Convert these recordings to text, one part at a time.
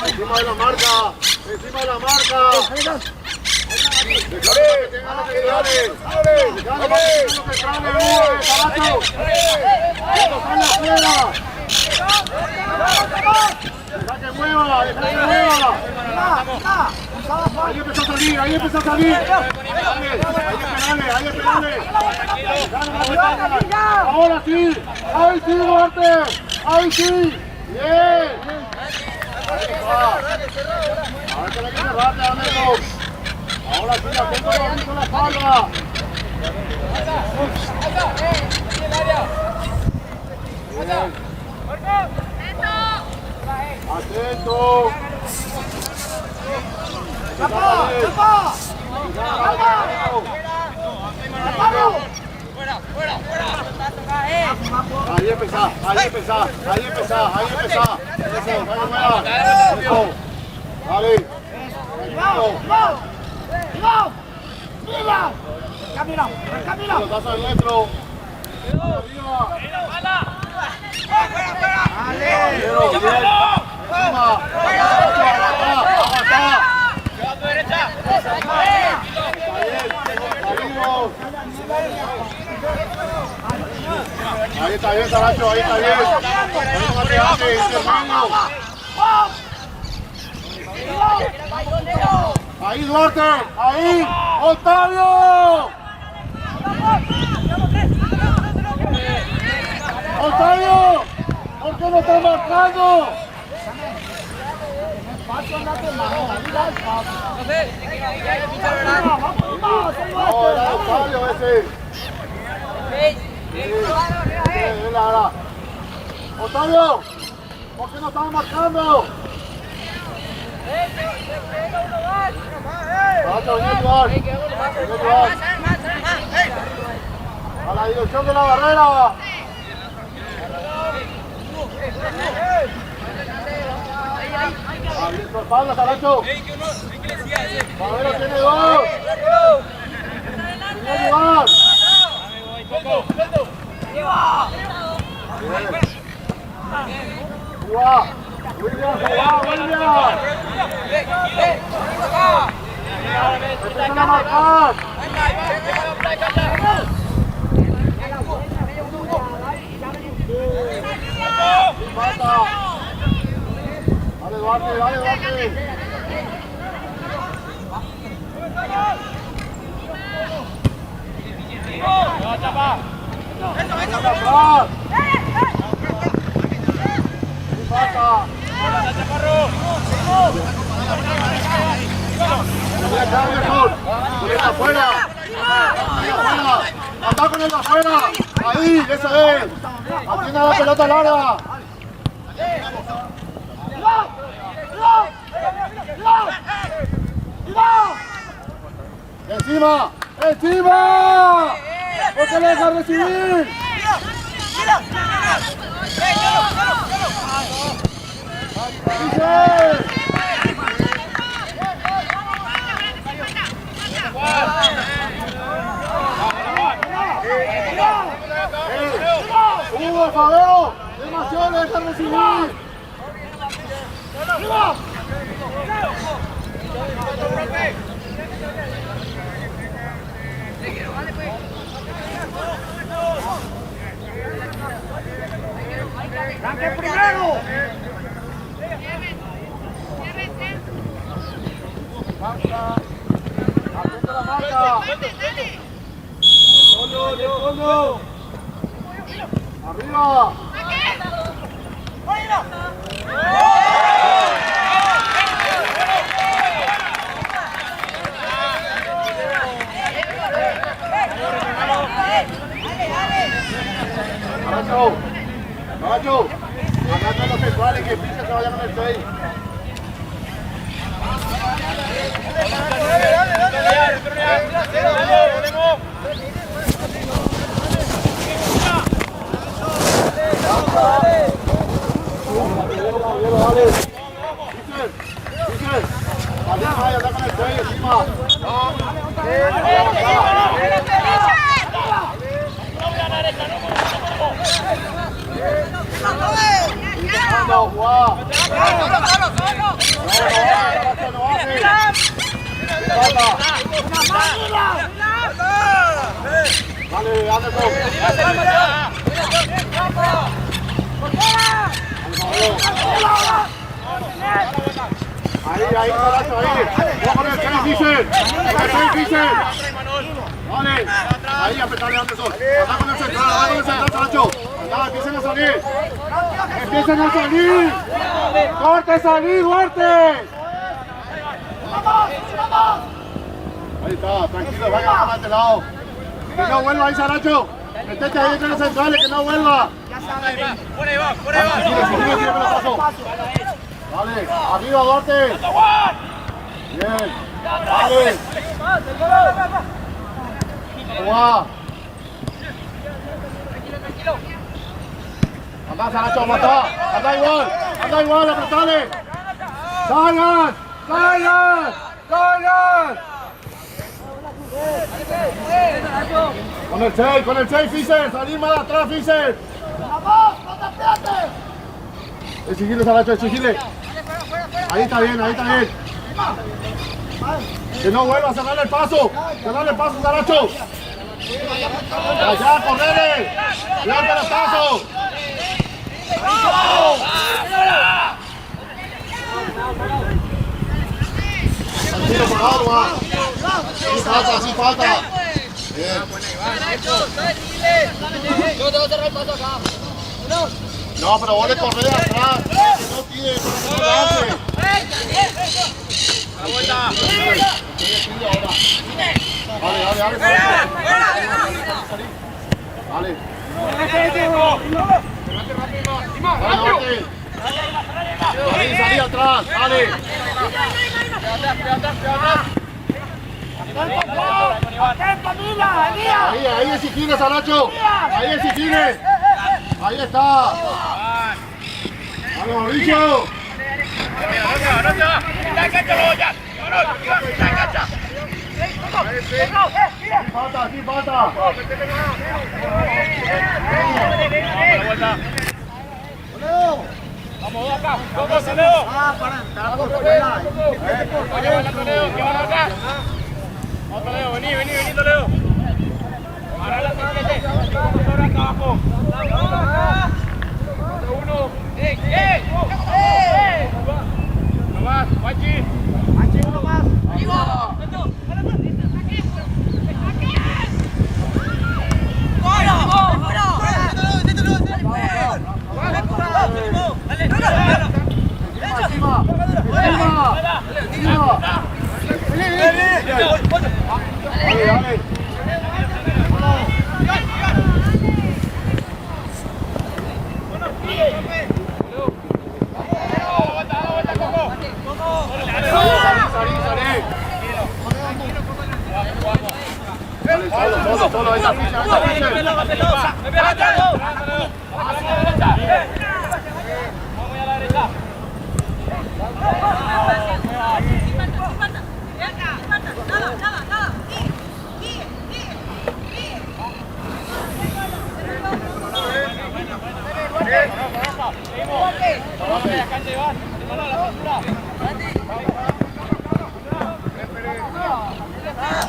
Encima de la marca, encima de la marca. ¡Que mueva! ¡Que mueva! Ahí empezó a salir, ahí empezó a salir. Ahí espérale. Ahora sí, ahí sí, Duarte. Ahí sí. Bien. Ahora que la que se rate, amigos. Ahora sí, la tengo aquí con la espalda. Atento. ¡Chapa! ¡Chapa! Ahí empezá, ahí empezá, ahí empezá, ahí empezá. Eso, dale, eso. Dale. ¡Viva! ¡Camina! ¡Camina! ¡Pelotazo adentro! ¡Arriba! Ahí está bien, Saracho, ahí está bien. Ahí Duarte, ahí, Octavio. Octavio, ¿por qué no estás marcando? No, era Octavio ese. Octavio, ¿por qué no estás marcando? A la dirección de la barrera. Abrir tu espalda, Saracho. Barrera tiene dos. Tiene lugar. William. Empiezan a marcar. Sin falta. Dale, Duarte, dale, Duarte. ¡Atrás! ¡Sin falta! ¡Afuera! ¡Anda con el afuera! ¡Ahí! ¡Esa es! ¡Atienda la pelota larga! ¡Encima! ¡Encima! ¡No te dejas recibir! Hugo, Fabio, demasiado le dejan recibir. ¡Arranque primero! Marca. Aprieta la marca. De fondo. Arriba. Caballo, agarra los centrales que piensa que vayan con el 6. Anda con el 6 encima. No, Juan. Vale, Anderson. Ahí, Caracho, ahí. Vamos con el 6, Vicen. Vale. Ahí, apretale, Anderson. Anda con el central, Caracho. Ya, empiecen a salir. ¡Corte, salir, Duarte! Ahí está, tranquilo, vayan a este lado. Que no vuelva ahí, Saracho. Metete ahí entre los centrales, que no vuelva. Por ahí va. Vale, arriba, Duarte. Bien. Vale. Juega. Anda, Saracho, anda igual, apretale. ¡Salgan! Con el 6, Fischer, salir más atrás, Fischer. ¡Vamos, no te aprietes! Exigirle, Saracho, exigirle. Ahí está bien. Que no vuelva a cerrarle el paso, Saracho. Allá, correle. Levanta el paso. Tranquilo, por agua. Así falta. Bien. Yo tengo que cerrar el paso acá. No, pero vos le corres atrás. No tiene delante. La vuelta. Vale. Salí atrás, dale. Ahí exigirle, Saracho. Ahí está. Vale, Mauricio. No se va. La cancha, ya. La cancha. Aquí falta. La vuelta. Vamos acá. Vamos, Leo. Para entrar por Leo, que van acá. Vamos, Leo, vení, Leo. Ahora la siguiente. Ahora acá abajo. Uno. No más, Guachi. uno más. Solo, ahí está Fischer,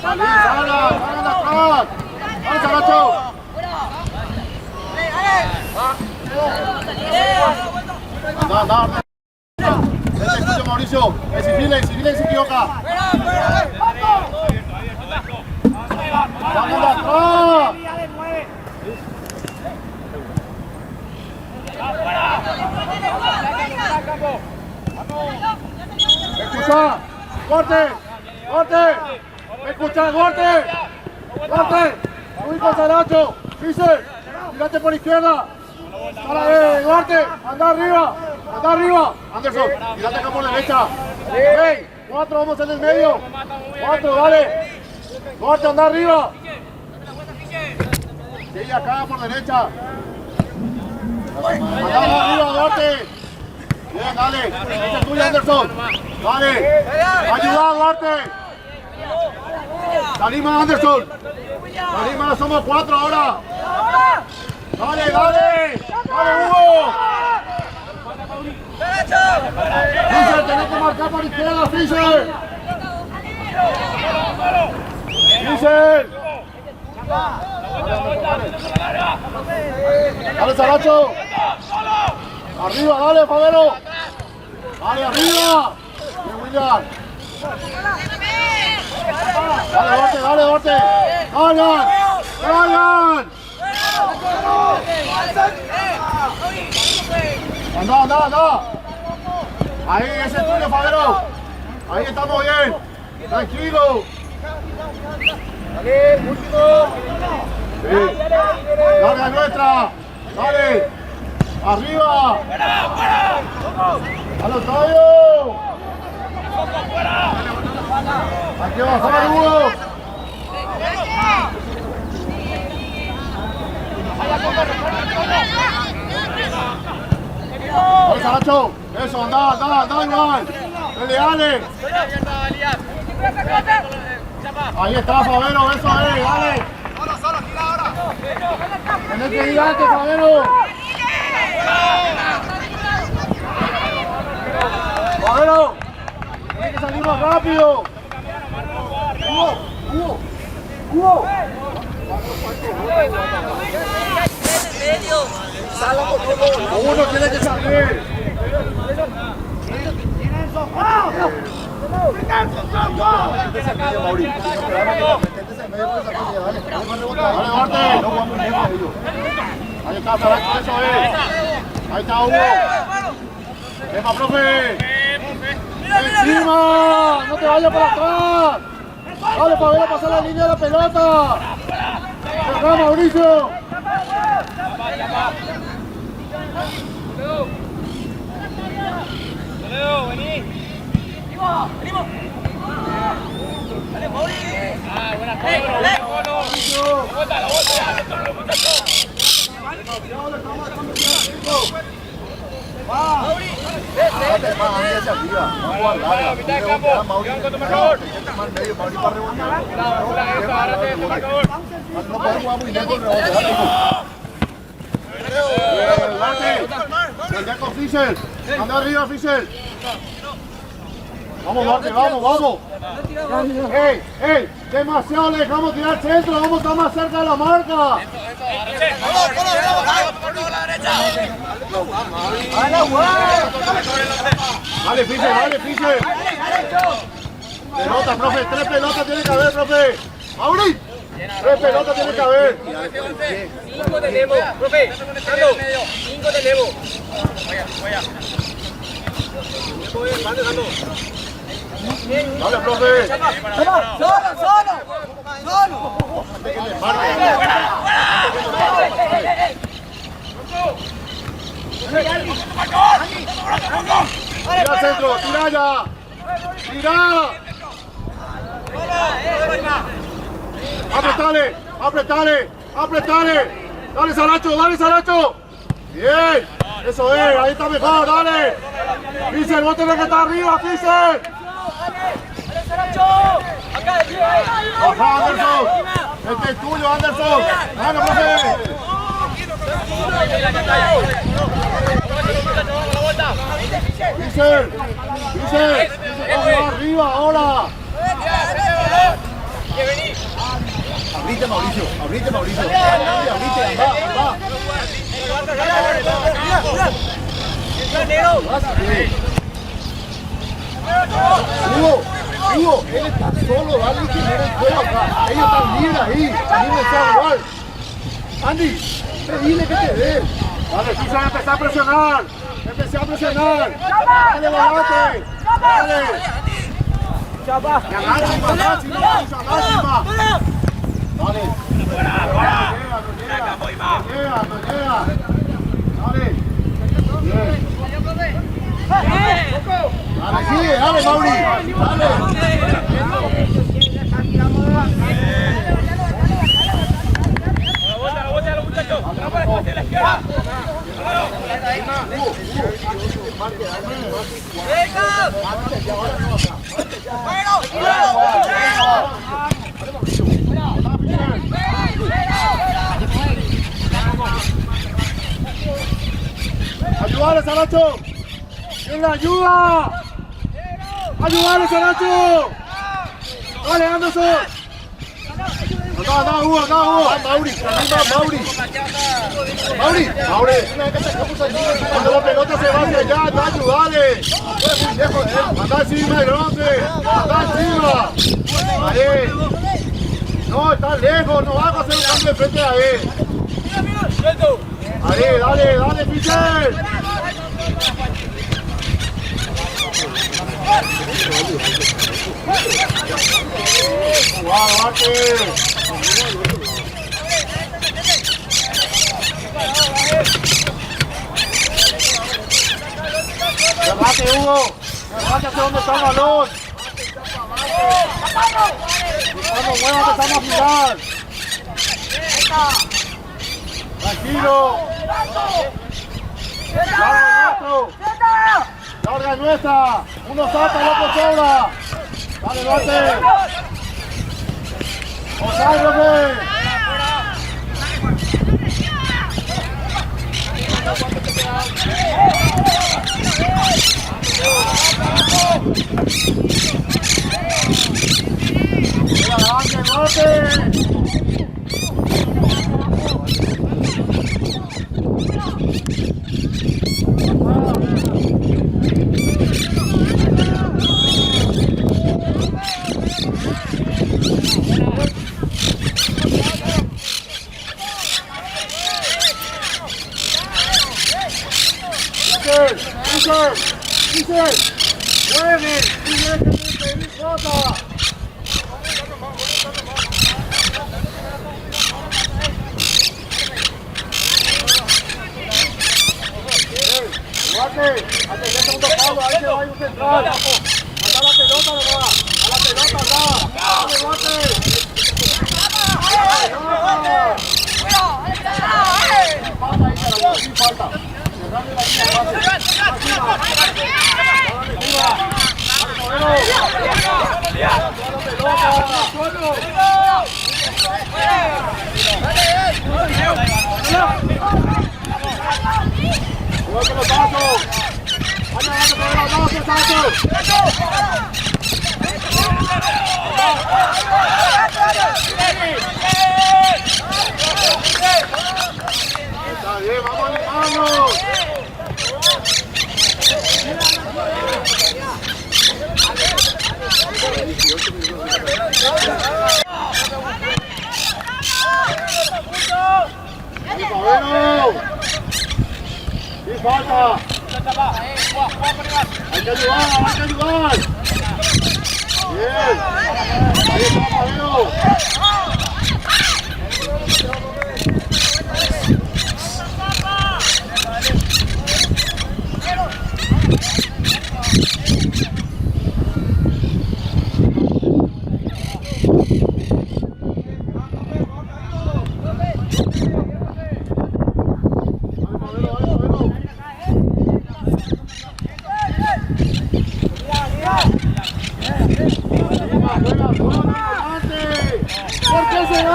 Salí, salgan atrás. Avanza, Nacho. Anda. Escucha, Mauricio. Sigilen, se equivoca. Salgan atrás. Escucha, corte. Escucha, corte. Uy, Gonzalacho. Fischer, tírate por izquierda. Duarte, anda arriba. Anderson, tírate acá por derecha. Hey, 4, vamos en el medio. 4, dale. Duarte, anda arriba. Sigue acá por derecha. Anda arriba, Duarte. Bien, dale. Ese es tuyo, Anderson. Dale. Ayuda, Duarte. Salima, Anderson. Salima, somos 4 ahora. Dale, Hugo. Fischer, tenés que marcar por izquierda, Fischer. Dale, Saracho. Arriba, dale, Favero. Dale, arriba. Bien, William. Dale, Duarte. ¡Salgan! Anda. Ahí, ese es tuyo, Favero. Ahí estamos bien. Tranquilo. Dale, último. Sí. Dale, nuestra. Dale. Arriba. ¡A los tallos! Hay que bajar, Hugo. Dale, Saracho. Eso, anda, igual. Dale. Ahí está, Favero, eso es, dale. Solo, tira ahora. Tenés que ir antes, Favero. Favero, tienes que salir más rápido. Hugo. Uno tiene que salir. Ahí está, eso es. Ahí está Hugo. ¡Epa, profe! ¡Encima! ¡No te vayas para atrás! ¡Dale, Favero, pasar la línea de la pelota! ¡Acá, Mauricio! Leo, vení. ¡Venimos! ¡Dale, Mauricio! ¡Ah, buena Pablo! ¡La bota! Mitad de campo, Iván con tu marcador. Con Fischer. Anda arriba, Fischer. Vamos, Duarte, vamos. ¡Ey! Demasiado le dejamos tirar al centro, vamos a estar más cerca de la marca. Dale, Fischer. Pelota, profe, 3 pelotas tiene que haber, profe. ¡Mauri! 3 pelotas tiene que haber. 5 de Levo, profe. 5 de Levo. Vaya. Dale, profe. Solo. Tira al centro, tira ya. Tira. Apretale, apretale, apretale. Dale, Saracho, dale, Saracho. Bien, eso es, ahí está mejor, dale. Fischer, vos tenés que estar arriba, Fischer. Baja, Anderson. Este es tuyo, Anderson. Dale, profe. Fischer, Fischer, arriba ahora. Abrite, Mauricio, abrite, Mauricio. Abrite, anda. Hugo, él está solo, dale que viene el juego acá. Ellos están libres ahí, libres a igual. Andy, dile que te dé. Dale, Fischer, empezá a presionar. Empecé a presionar. Dale, Barate. Dale. Y a máxima. Dale. Llega. Dale. Bien. Dale, sigue, dale, Mauri. Dale. ¡Ayúdale, Saracho! ¡Que la ayuda! ¡Ayúdale, Saracho! ¡Dale, Anderson! Acá, Hugo. Mauri. Cuando la pelota se va hacia allá, anda, ayúdale. Anda encima el grande. Anda encima. Ahí. No, está lejos. No vas a hacer un cambio de frente a él. Ahí, dale, Fischer. ¡Wow, Arte! ¡Levante, Hugo! ¡Levante hacia donde está el balón! ¡Vamos, muévate, estamos a girar! ¡Tranquilo! ¡Larga nuestra! ¡Uno salta, el otro sobra! ¡Dale, Duarte! ¡Osándose! ¡Adelante, Duarte! Fischer, mueve, tienes que pedir jota. Duarte, hasta el segundo palo, ahí se va a ir un central. Anda la pelota nomás, a la pelota acá. Dale, Duarte. Falta. Cerrarle la Está bien, vamos a animarnos. ¡Sí, falta! ¡Hay que ayudar! ¡Bien! ¡Ahí está, Pablo!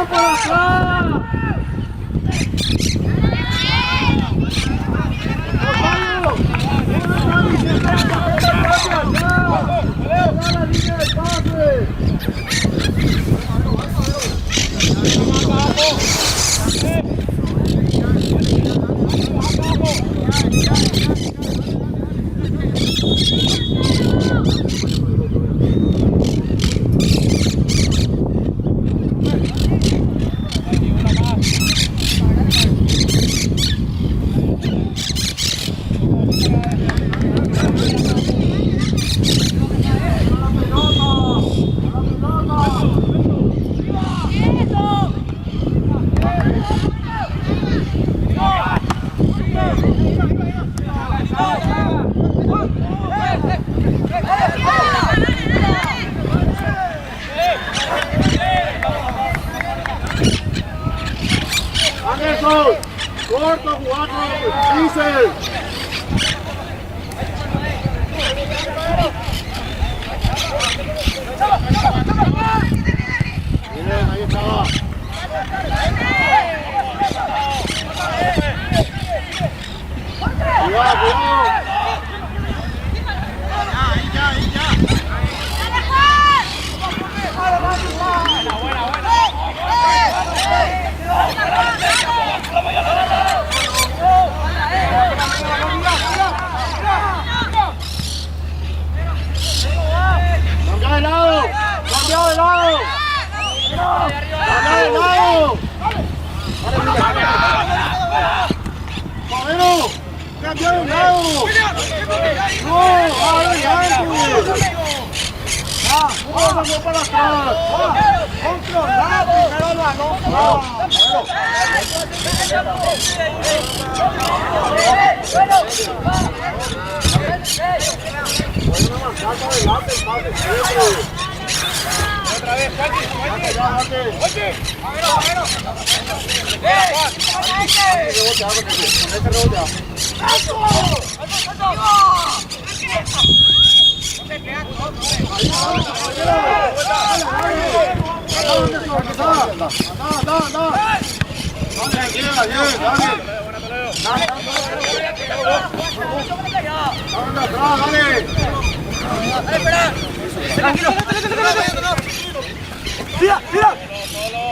para atrás! Anderson, corto 4, Diesel. Bien, ahí estaba. Cuidado, cuidado. Cambia de lado, cambia de lado. Cambia de lado. Cabero, cambia de lado. No, adelante. Vamos para atrás. Controlado, primero la no. Otra vez, Juanchi. ¡Tira, tira! Solo.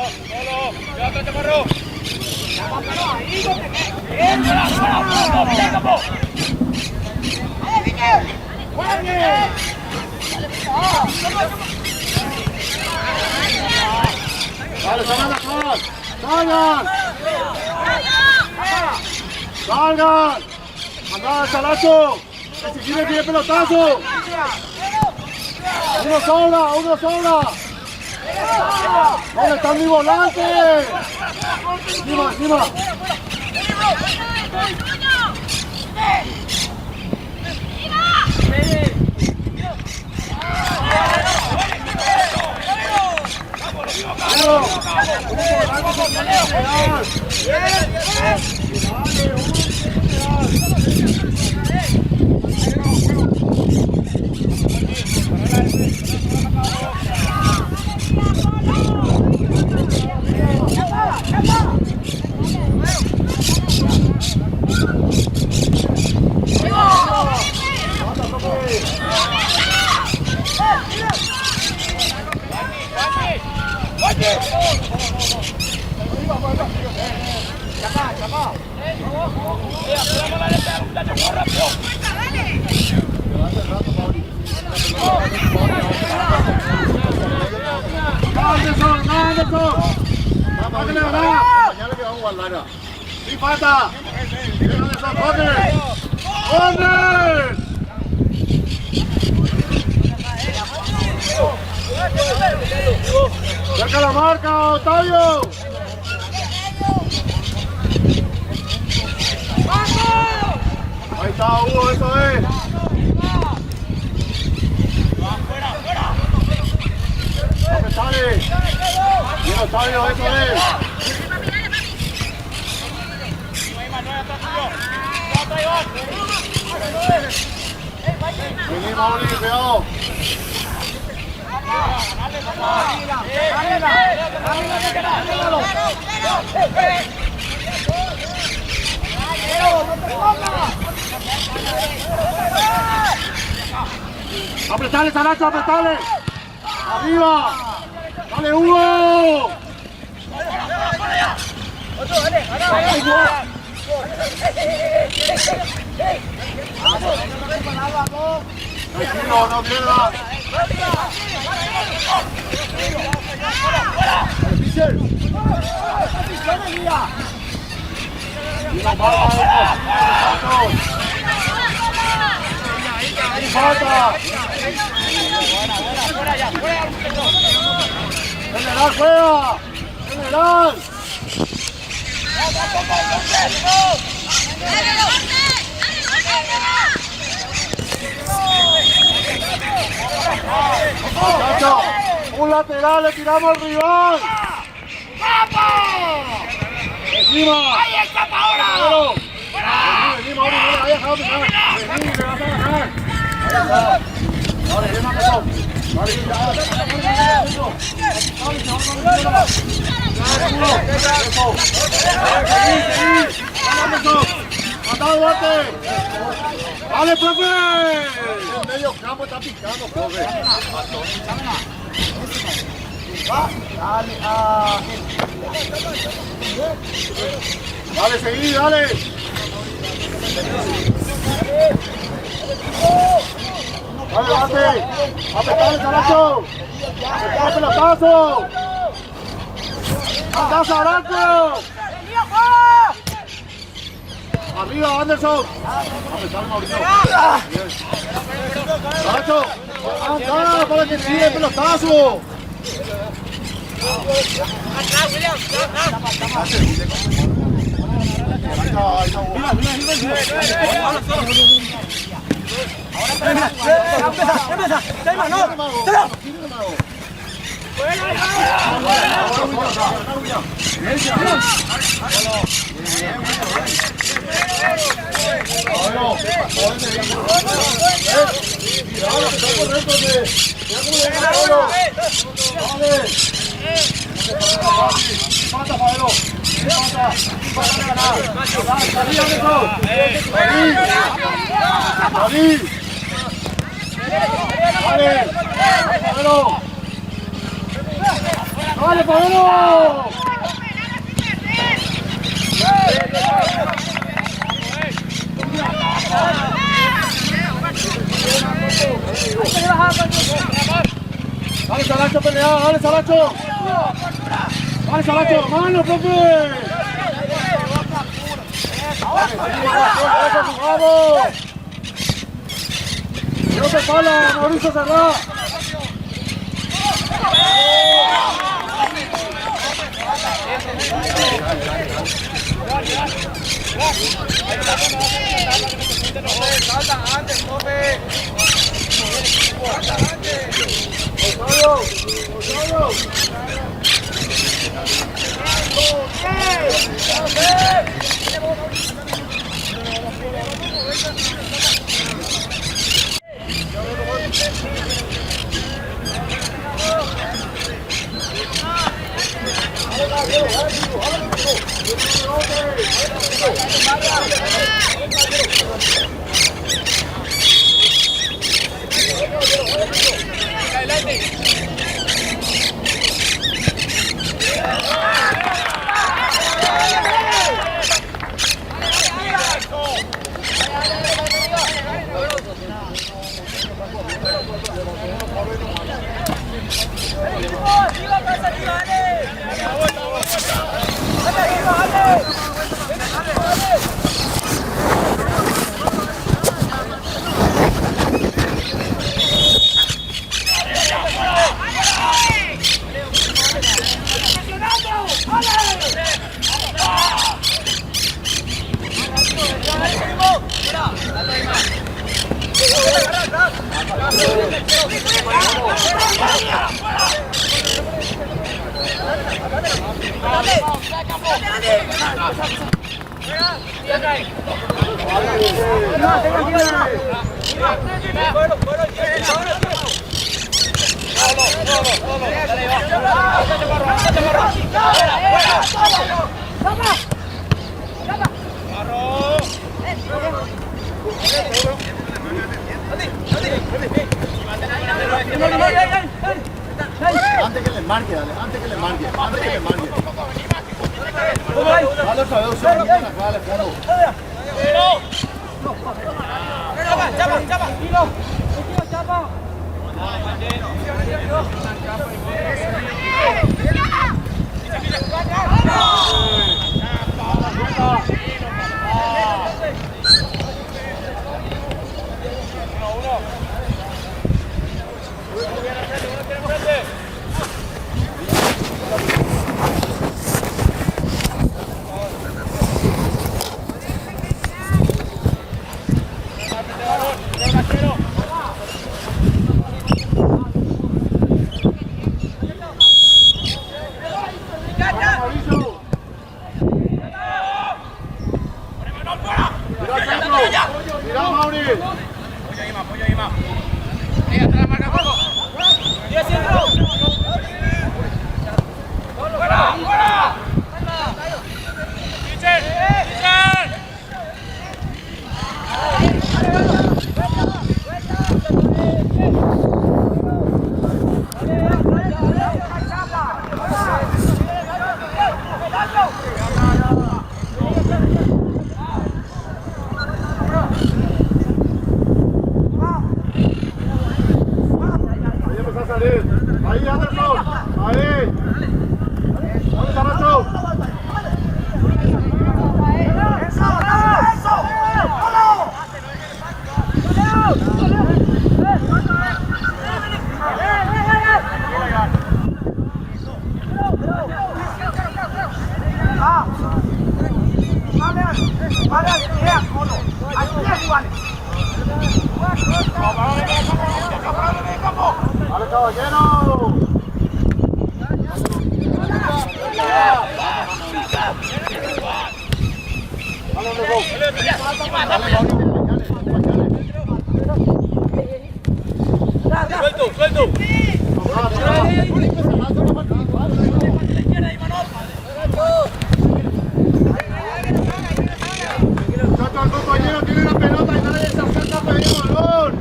Cuidado, Chaparro. Dale, salgan atrás. Salgan. Andá, Salacho. Si quiere tiene pelotazo. Uno sobra. ¿Dónde está mi volante? Encima. ¡Sí, falta! ¡Corner! ¡Cerca la marca, Octavio! Ahí está Hugo, eso es. ¡Vamos, sale! ¡Bien, Octavio, eso es! Vení, Mauri, cuidado. Apretale, Saracho, apretale. Arriba. Dale, Hugo. Tranquilo, no pierda. Michel. Falta. General, juega. General. Muchacho, un lateral, le tiramos al rival. Encima. ¡Ahí está Paola! Vení, Mauri, no le vayas a dejar. Vení, le vas a dejar. Ahí está. Vale, bien, Anderson. Vale, ¡Matado, Duarte! ¡Vale, profe! En medio campo está picando, profe. Dale, seguí, dale. Dale, Duarte. Apretale, Saracho. Apretale, pelotazo. ¡Anda, Saracho! Arriba, Anderson. Apretale, Mauricio. Bien. Saracho. Anda, para que tire el pelotazo. ¡Vale, Pablo! ¡Dale, Saracho, peleado! ¡Dale, Saracho! ¡Dale, Saracho! ¡Mano, profe! ¡Vamos! ¡No te pala, Mauricio Serrá! ¡Salta antes, profe! ¡Salta antes! ¡Rosario! ¡Rosario! ¡Vamos! marque, dale, antes que le marque. Dale otra vez, dale, fondo. Mira, Mauri. Apoyo ahí más. Ahí atrás, marca juego. Y al centro. ¡Fuera! ¡Teacher! Ahí, Anderson. Ahí. Vamos, Anderson. ¡Vale, caballero! ¡Suelto! El compañero tiene la pelota y nadie se acerca a pedir el balón.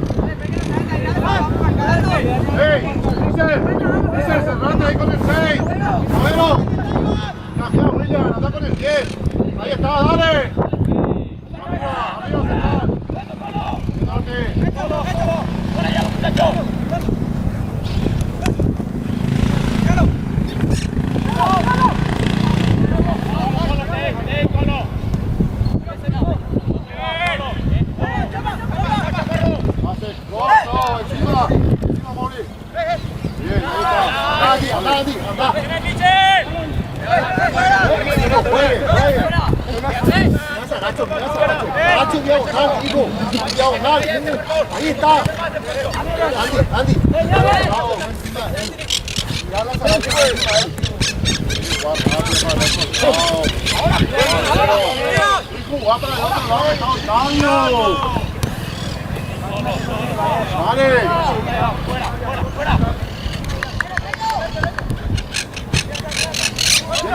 Dice, cerrate ahí con el 6. Bueno, Cajea, William, anda con el 10. Ahí está, dale. Amigo, diagonal. Ahí está. Andy.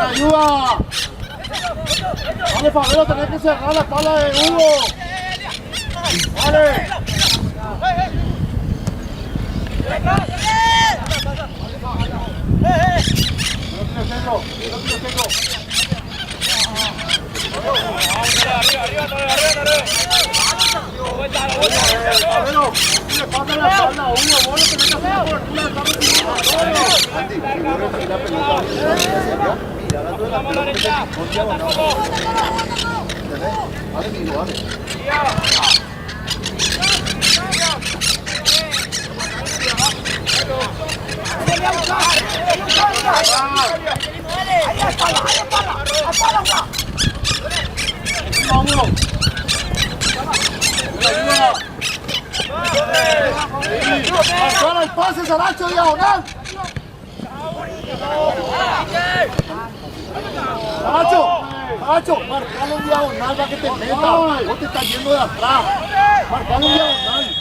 Ayuda. Vale, Fabio, tenés que cerrar la espalda de Hugo. Vale. Marcala el pase, Saracho, diagonal. Saracho, marcalo en diagonal para que te meta. No te estás yendo de atrás. Marcalo en diagonal.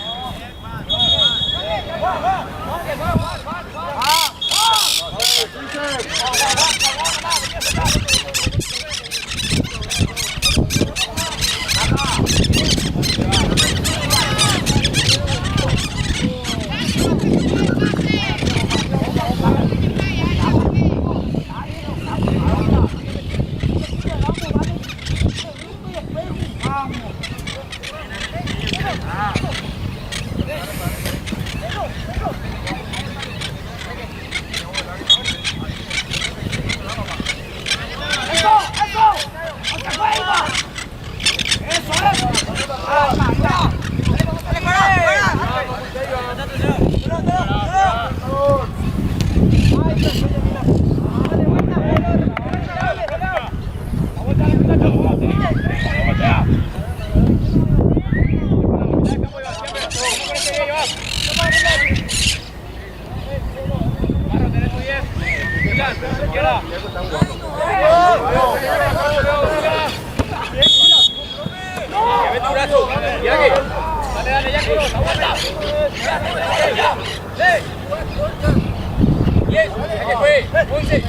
Dale, ya, Carlos, aguanta. Yes, que fue, 11.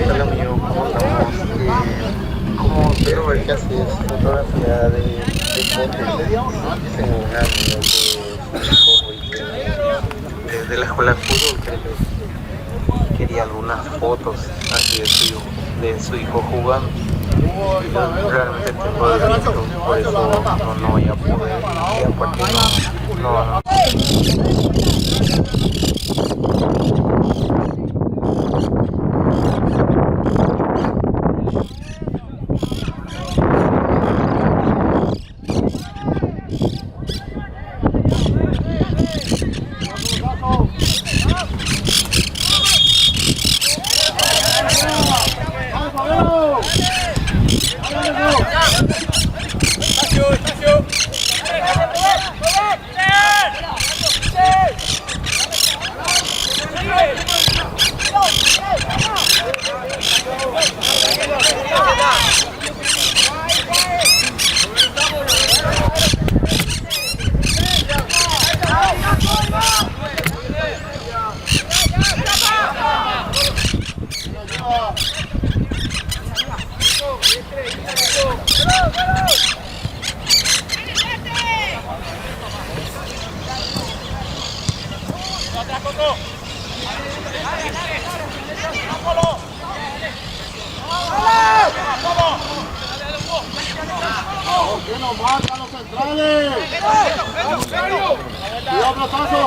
Hola amigo, ¿cómo estamos? ¿Cómo quiero ver que haces fotografía de fotos? Tengo un amigo que desde la escuela de fútbol quería algunas fotos así de su hijo jugando. Realmente tengo el gusto, por eso no voy a poder, y aparte no. ¡Que nos marcan los centrales! ¡Cuidado, plazazo!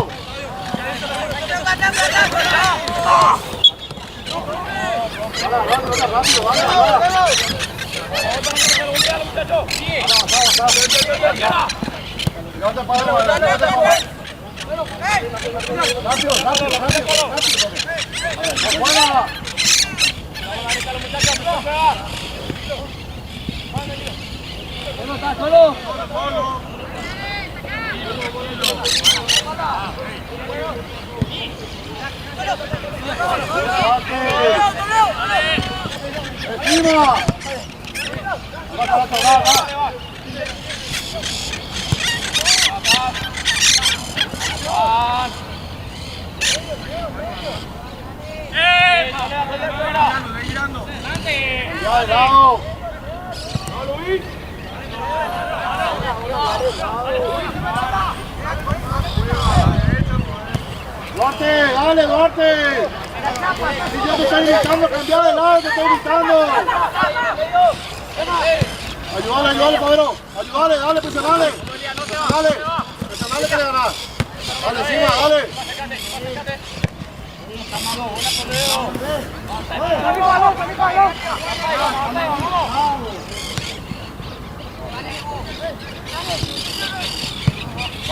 ¡Encima! ¡Ya, lado! Duarte, dale, Duarte. Si yo te estoy gritando, cambiar de lado, te estoy gritando. Ayúdale, Padero. Ayúdale, dale, presionale. Presionale que le ganás. Dale, encima, dale.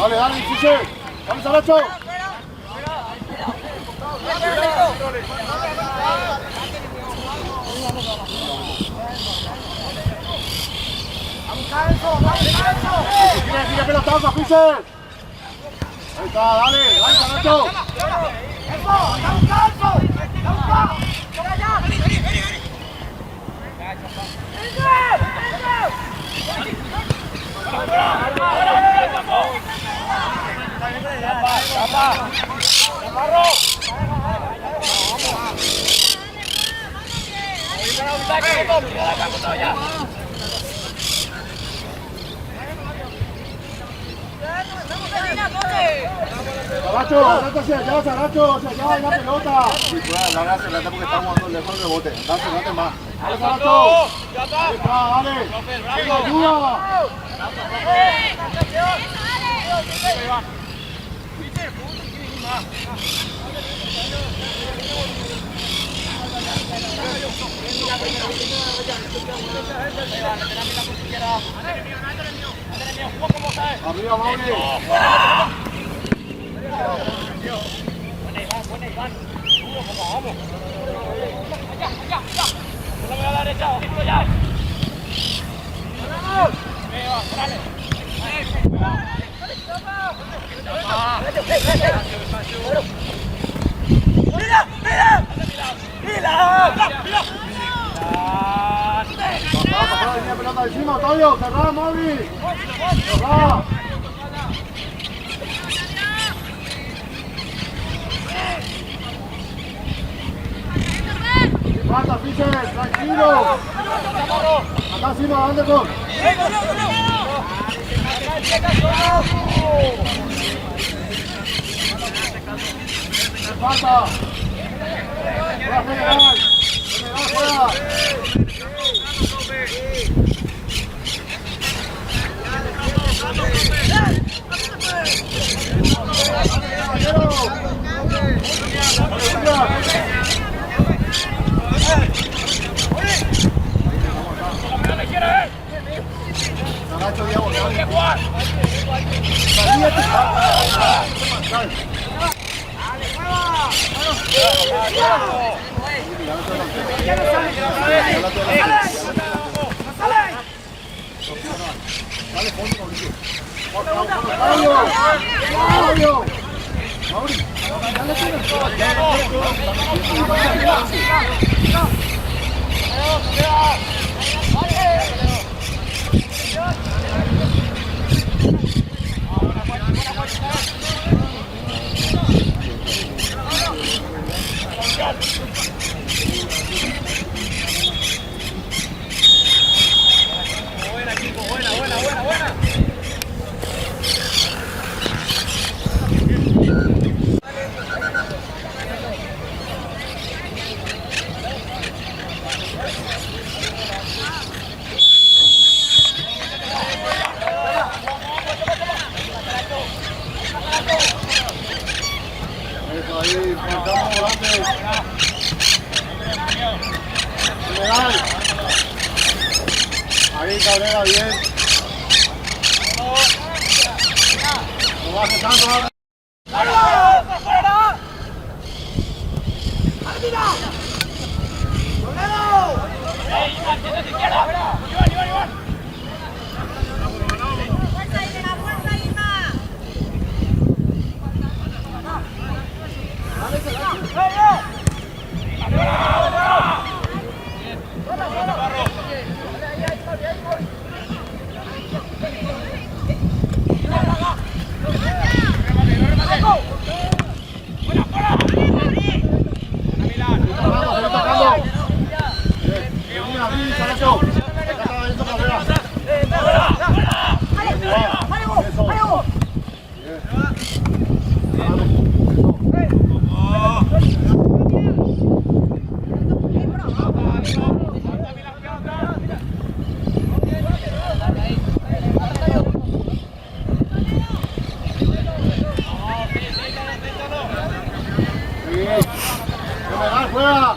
Dale, Chiche. Dale, Saracho. Tira pelotazo, Fischer. Ahí está, dale, Saracho. Saracho, hacia allá, hay la pelota. Sí, pues, la gracia, porque está jugando lejos del rebote. Date más. Dale, Saracho. Ahí está, dale. Ayuda. Arriba, Mauri. Buena, Iván. Vamos. Vamos a la derecha, ojito ya. Mira, pelota encima, Toyo, cerrá, Mauri. Cerrá. Falta, Fischer, tranquilo. Acá encima, Anderson. Falta. General, fuera. Ahí, Cabrera, bien. No va aceptando. juega.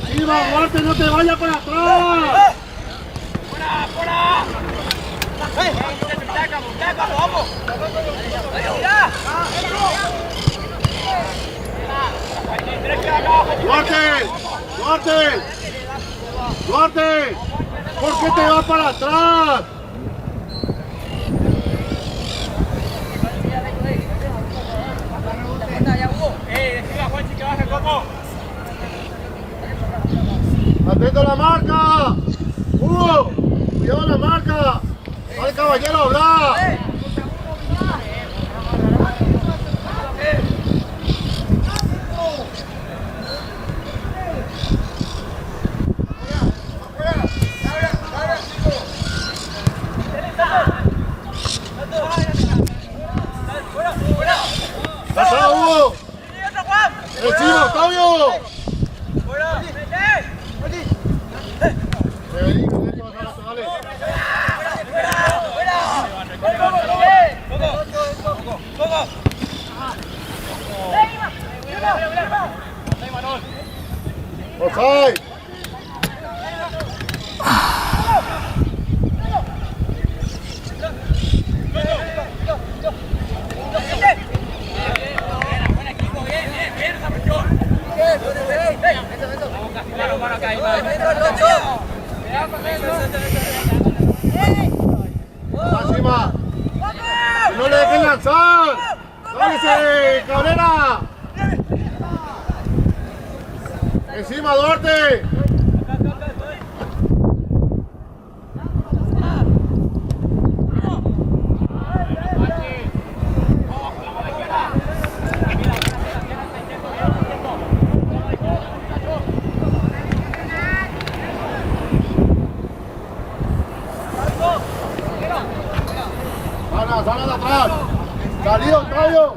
Encima, Duarte, no te vayas para atrás. Duarte, Duarte, Duarte, ¿por qué te vas para atrás? Atento a la marca. Hugo, cuidado a la marca. Vale, caballero, habla. ¡Pasa, Hugo! ¡Encima, Octavio! Dale. Offside. Encima. No le dejen lanzar. ¡Cállese, Cabrera! Encima, Duarte. Sana de atrás. Salido, Octavio.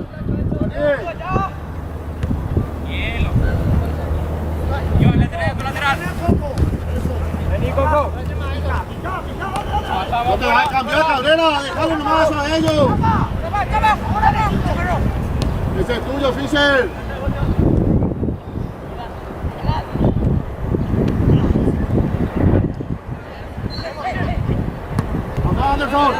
Vení, Coco. No te vas a cambiar, Cabrera. Déjalo nomás a ellos. Ese es tuyo, Fischer. Vamos, Anderson.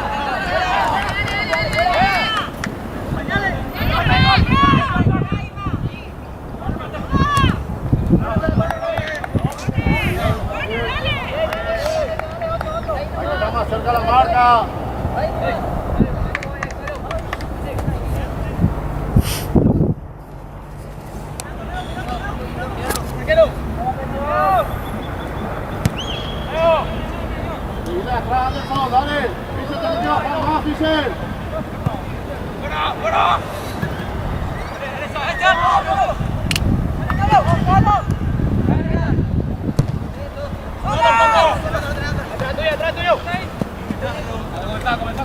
Cerca la marca. Seguida atrás, Anderson, dale. Fischer te metió, vamos más, Fischer. ¡Fuera! ¡Atrás tuyo! Comenzá.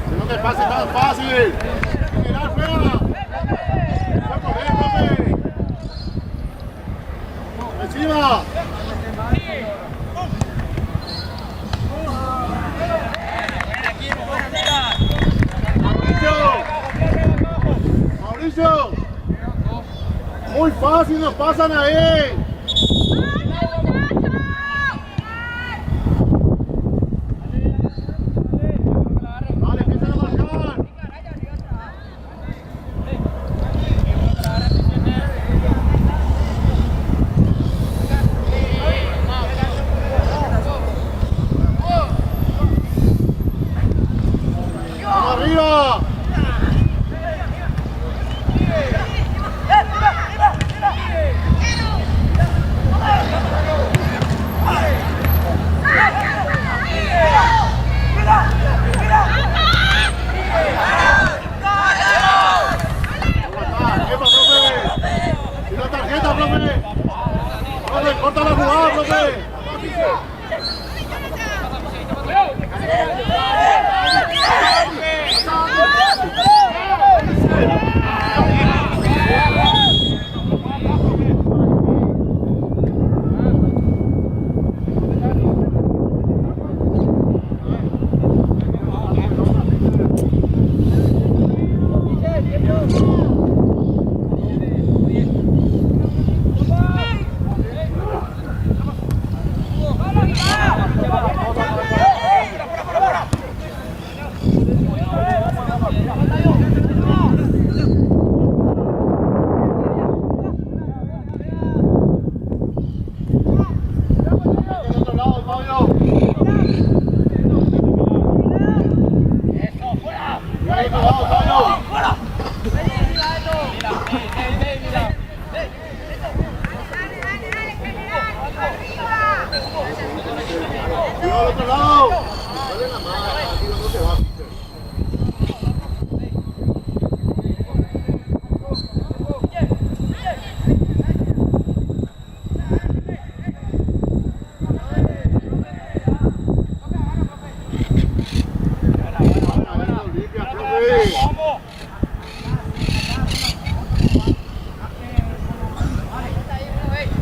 Que no te pase tan fácil. Mirar fuera. Encima. Mauricio. Muy fácil, nos pasan ahí. Vale, empiezan a marcar. ¡Vamos arriba! Cuidado al otro lado. Dale la mano, digo, no se va.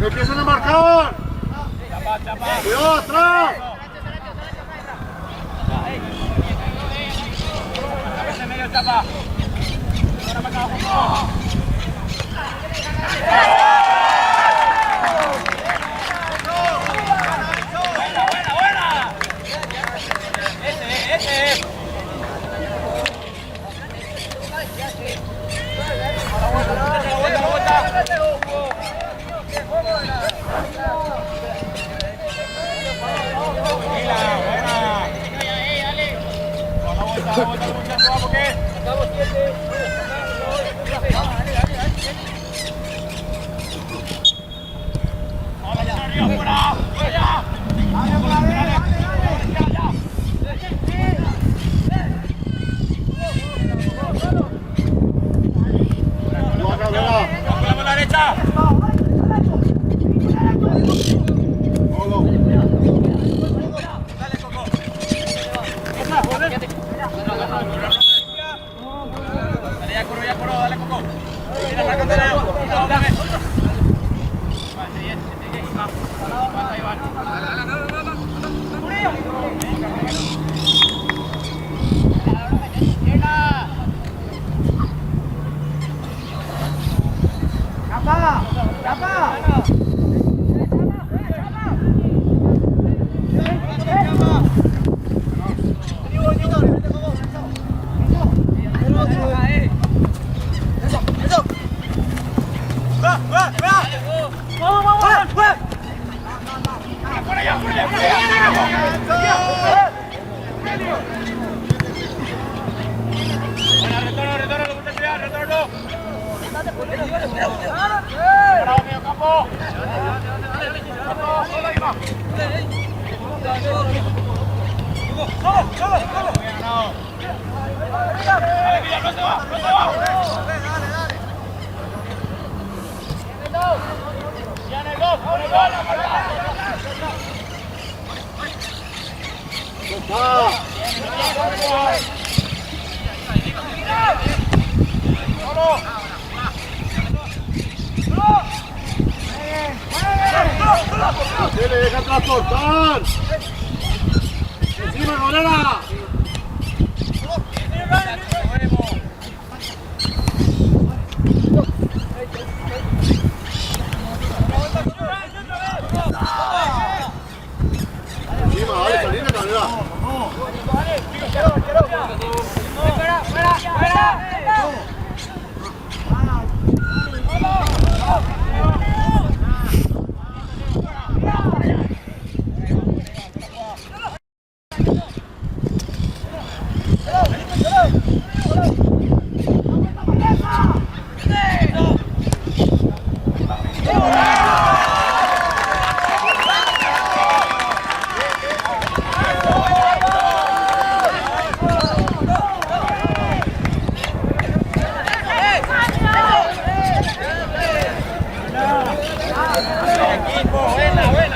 Empiezan a marcar. Cuidado atrás. Medio chapa. Buena. Ese. Por la derecha. Dale, Coco. Mira, márcatela. Dame. Se le deja transportar. Encima, Morena. Encima, dale, salina, Morena.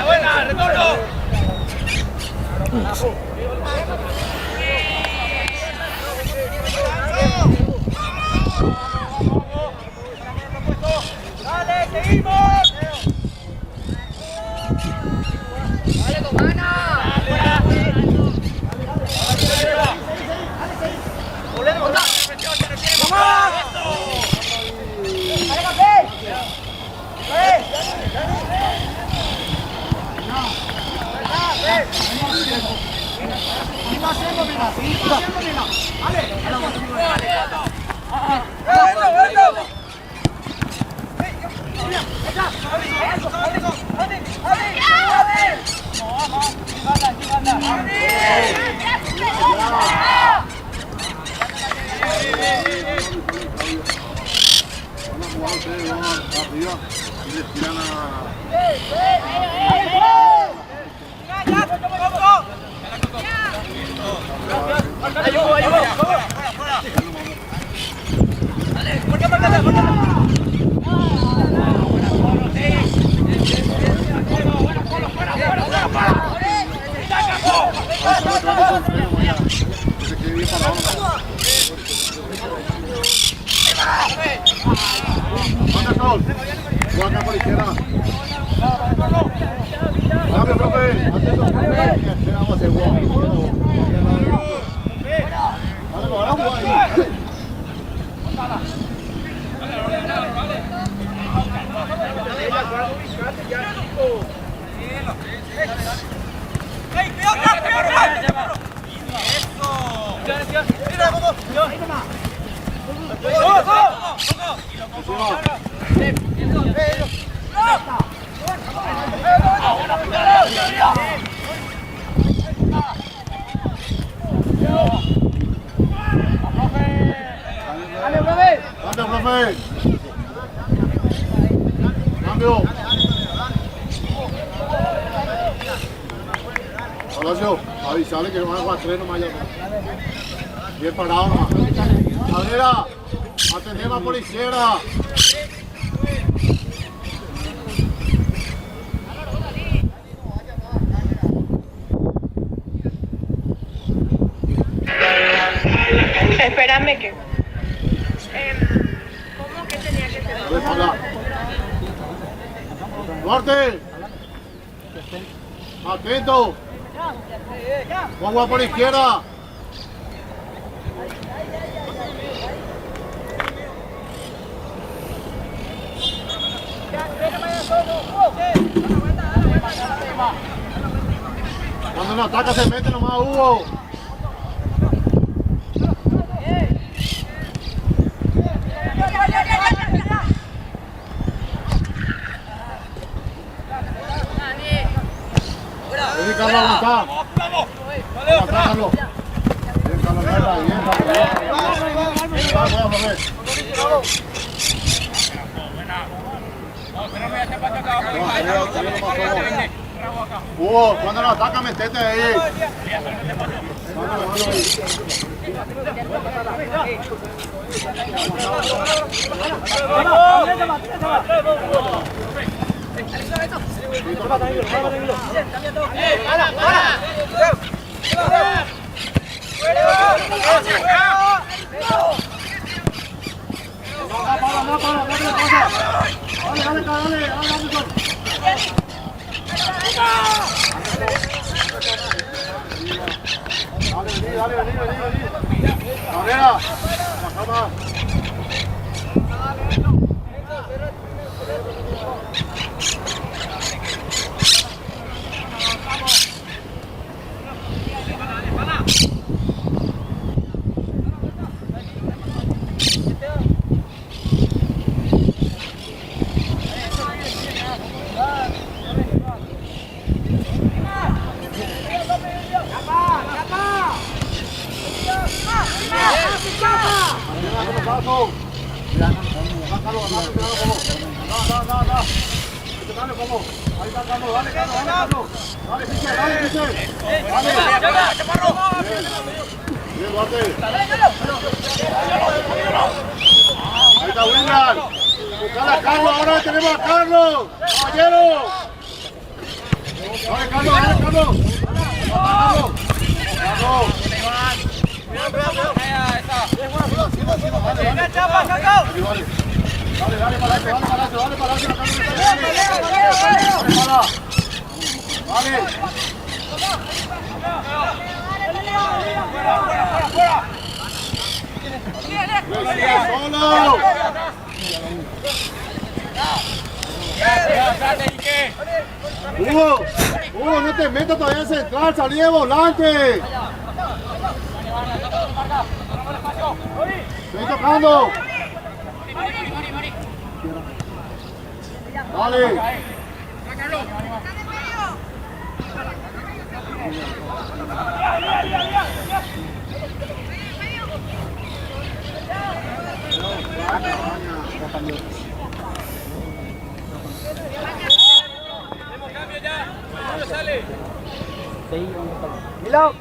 Buena, retorno. Dale, seguimos. Dale, con ganas. tiran a... Anderson, juega por izquierda. Cambio, profe. Anderson, vamos a hacer gol. Cambio, profe. Cambio. Palacio, avisale que no van a jugar 3 nomás ya. Bien parado nomás. Cabrera, atendemos por izquierda. Espérame que... ¿Cómo que tenía que ser? Duarte. Atento. Vamos por izquierda. Cuando no ataca se mete nomás Hugo. Vení, Carlos, aguantá. Aguantá, Carlos. Bien, Carlos, bien, Hugo, cuando lo ataca, metete ahí. Vení. Cabrera, la cama. Ahí está William. Buscar a Carlos, ahora tenemos a Carlos. Caballero. Dale, Carlos, dale, Carlos. Dale para adelante, Dale. Solo. Hugo, no te metas todavía en central, salí de volante. Estoy tocando. Dale. Milao.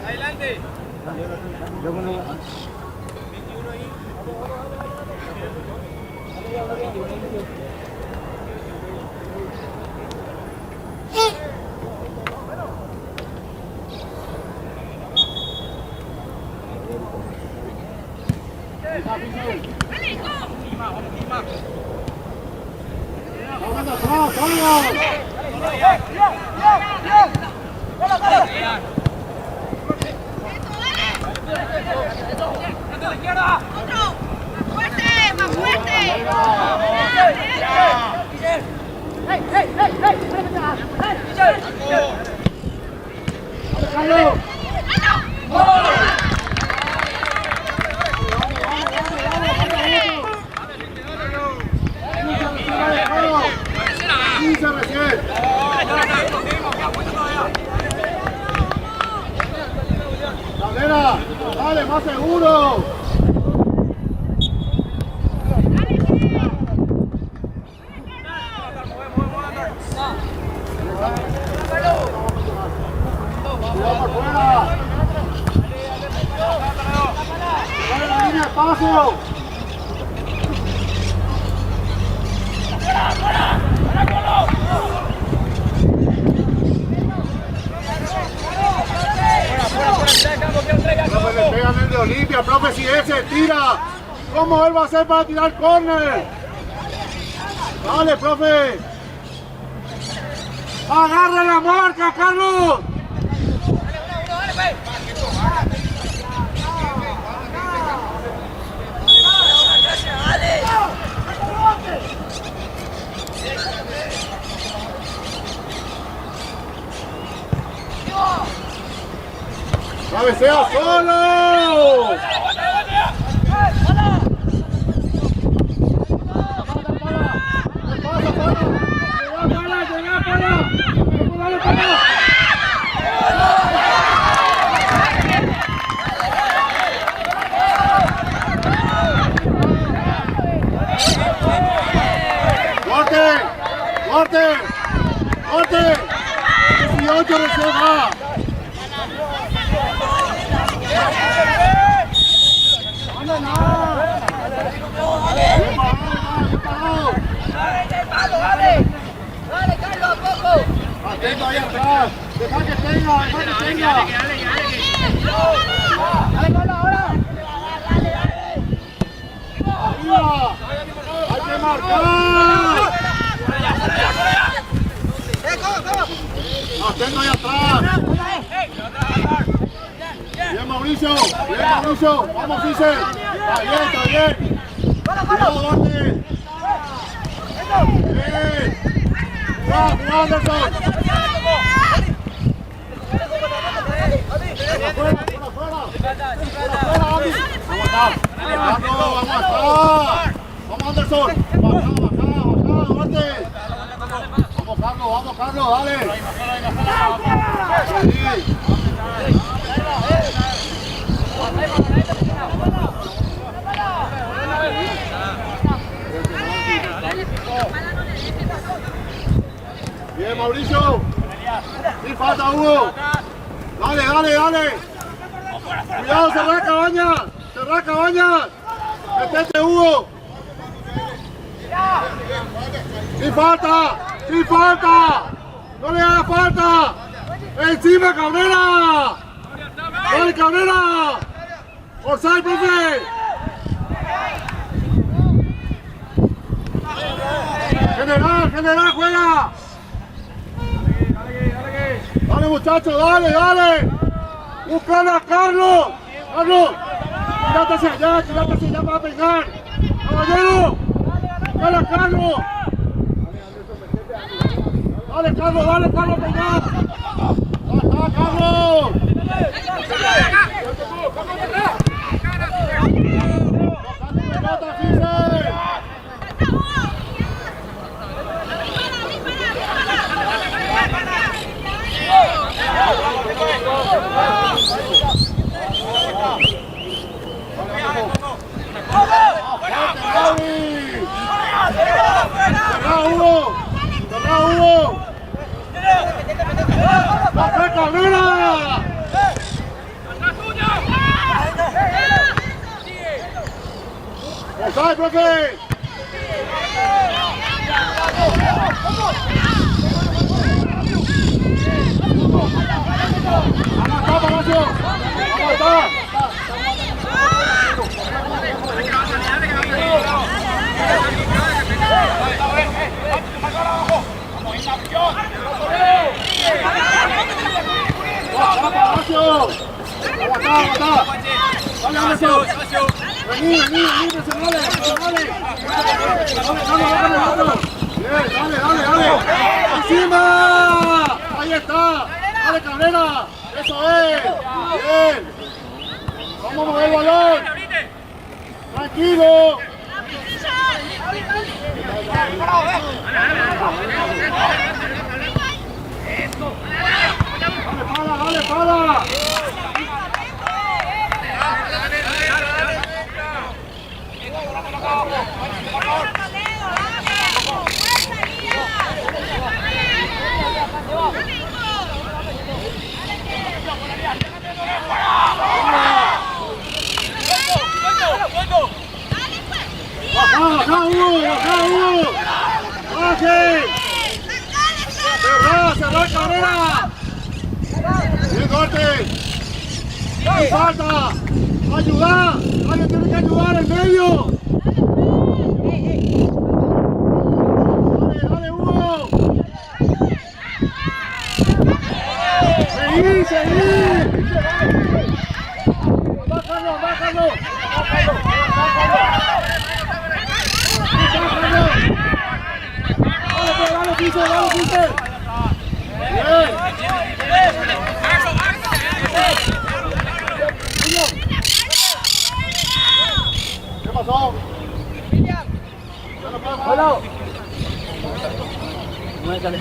Adelante. ¡Fuerte! ¡Más fuerte! Caldera, dale, más seguro. Cuidado por fuera. Dale la línea de paso. Profe, le pegan el de Olimpia, profe, si él se tira, ¿cómo él va a hacer para tirar córner? Dale, profe. Agarra la marca, Carlos. ¡Cabecea solo! ¡Corte! ¡Corte! ¡Corte! 18 recién va. Atento ahí atrás, deja que tenga, arriba, hay que marcar. Atento ahí atrás. Bien Mauricio, vamos Cise. Está bien. Cuidado, Duarte. Bien. ¡Cuidado, Anderson! ¡Vamos, Anderson! ¡Baja, Duarte! ¡Vamos, Carlos, dale! Bien, Mauricio. Sin falta, Hugo. Dale. Cuidado, cerrar Cabañas. Metete, Hugo. Sin falta. No le haga falta. Encima, Cabrera. Dale, Cabrera. Orsay, profe. General, juega. Dale, muchachos, dale. Buscala, Carlos. Tírate hacia allá para pegar. Caballero. Dale, Carlos. Dale, Carlos, pegar. ¡Acá, Carlos! ¡Pelota, Fise! profe! ¡Aguanta, Palacio! ¡Aguanta! ¡Palacio! ¡Aguanta, aguanta! ¡Dale, Anderson! Vení, presionale. Dale. ¡Encima! Ahí está. Dale, Cabrera. Eso es. Bien. Vamos a mover el balón. Tranquilo. Dale, para. Baja, Hugo. Baje. Cerrá, Cabrera. Bien, Duarte. Y falta. Ayudar. Alguien tiene que ayudar en medio. Dale, Hugo. Seguí. Bájalo. Dale, Pise. Bien. ¿Qué pasó? Hola. No sale.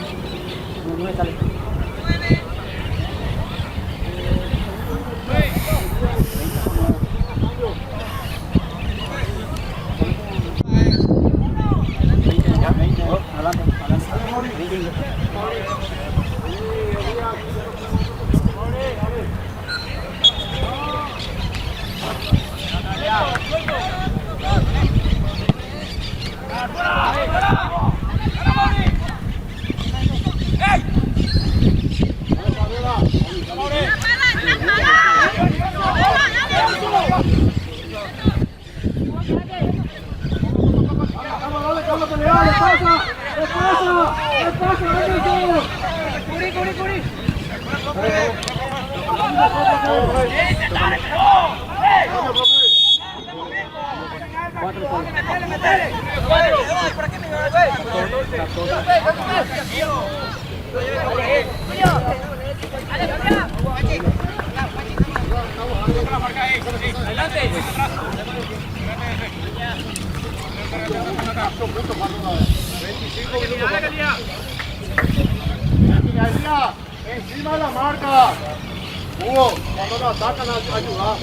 Encima de la marca. Hugo, cuando nos atacan, ayudar.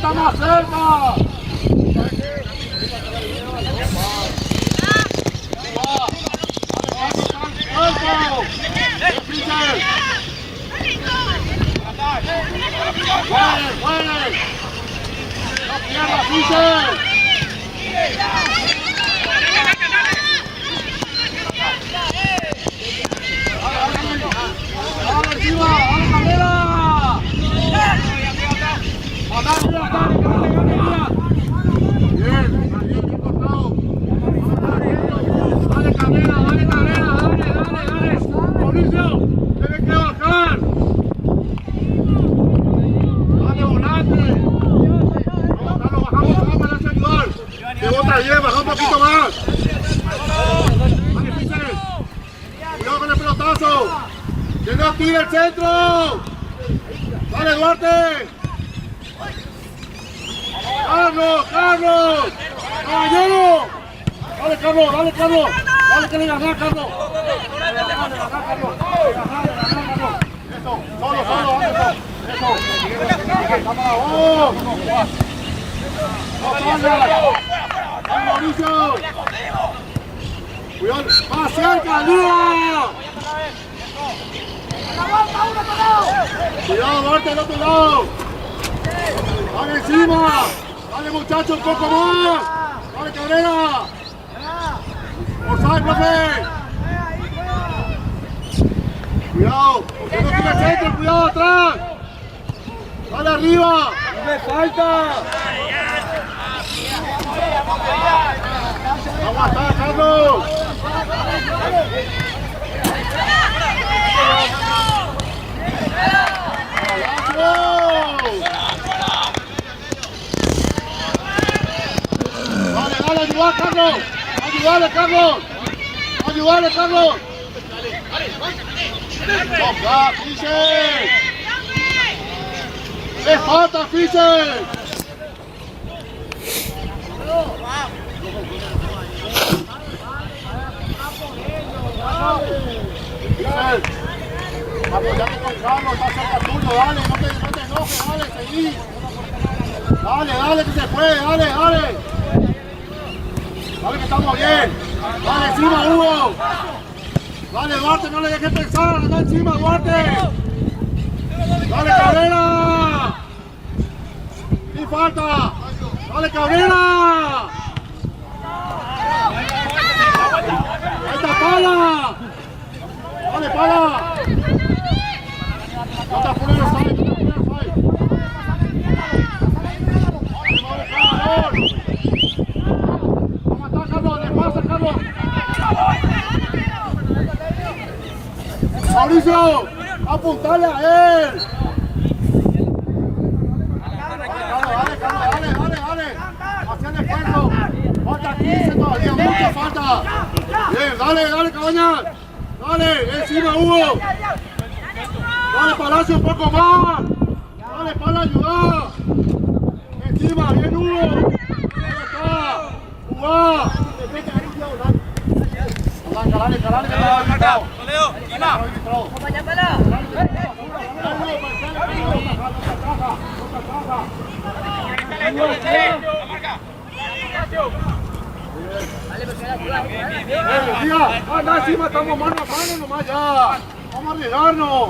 ¡Está más cerca! ¡Vamos, Carrera! no tire el centro. Dale, Duarte. Carlos, Carlos. Caballero. Dale, Carlos, dale, Carlos. Dale que le gané, Carlos. Eso, solo, Anderson. Eso. Vamos. ¡Vamos, Mauricio! ¡Cuidado! ¡Más cerca, Lua! ¡Cuidado, Duarte, del otro lado! ¡Dale encima! ¡Dale, muchachos, un poco más! ¡Dale, Cabrera! ¡Offside, profe! ¡Cuidado! ¡Que no tira el centro! ¡Cuidado atrás! ¡Dale arriba! ¡No me falta! ¡Aguanta, Carlos! ¡Dale, dale, ayuda, Carlos! ¡Ayúdale, Carlos! ¡Ayúdale, Carlos! ¡Toca, Fischer! ¡Le falta, Fischer! Apoyate con Carlos, está cerca tuyo, dale, no te enojes, dale, seguí. Dale, dale que se puede, dale, dale. Dale que estamos bien. Dale encima, Hugo. Dale, Duarte, no le dejes pensar, anda encima, Duarte. Dale, Cabrera. Sin falta. Dale, Cabrera. Ahí está Pala. Dale, Pala. No te apures, no te apures, vamos a matar, Carlos, le pasa, Carlos. Mauricio, apuntale a él. Dale. Hacia el esfuerzo. Falta 15 todavía, mucha falta. Bien, dale, Cabañas. Dale, encima, Hugo. Dale, Palacio, un poco más. Dale, para ayudar. Encima, bien, Hugo. Ahí está. Jugá. Dale. Leo, Ima. Anda encima, estamos mano a mano nomás ya. Vamos a arriesgarnos.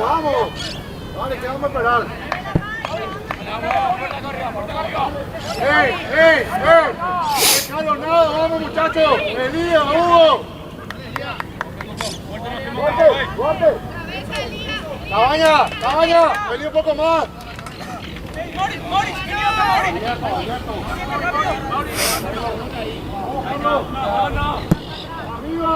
Vamos. Dale, que vamos a esperar. ¡Ey! ¡No hay nada! ¡Vamos, muchachos! ¡Elías, Hugo! ¡Guante! ¡Cabaña! ¡Vení un poco más! ¡Arriba!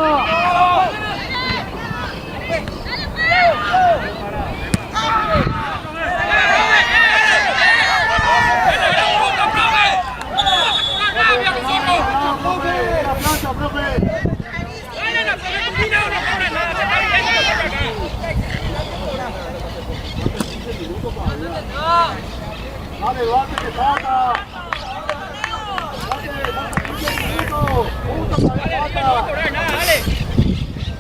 Dale, Duarte, que falta. Punto todavía falta.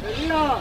Elías.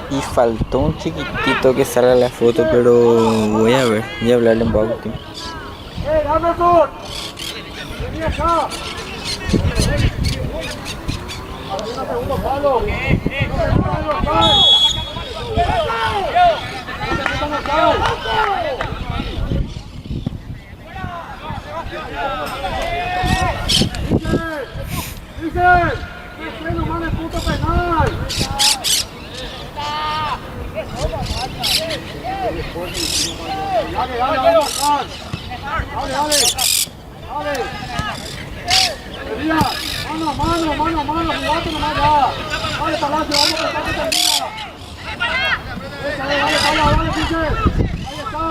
Y faltó un chiquitito que salga la foto, pero voy a hablarle en Bauti. Anderson, vení acá. segundo palo. Dice, freno mal el punto penal. Dale, Elías, mano, jugate nomás ya. Dale, Palacio, vamos que está que termina. Dale, Quique. Ahí está.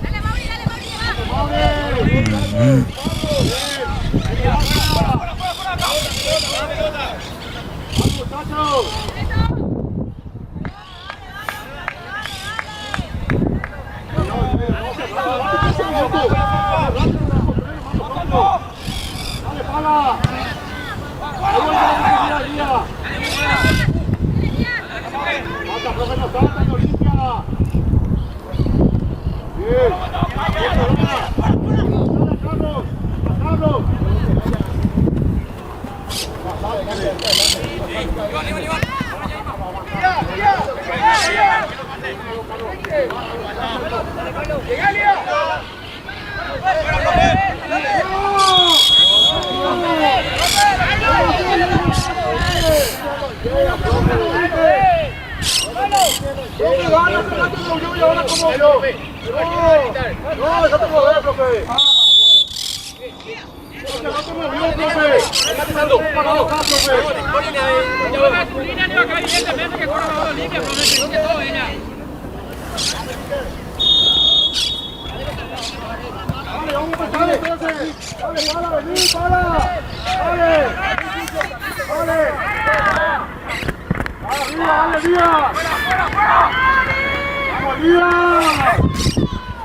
Dale, Mauri. Muchachos. Dale, pala. Falta, profe, no salta, no limpia. Bien. Carlos.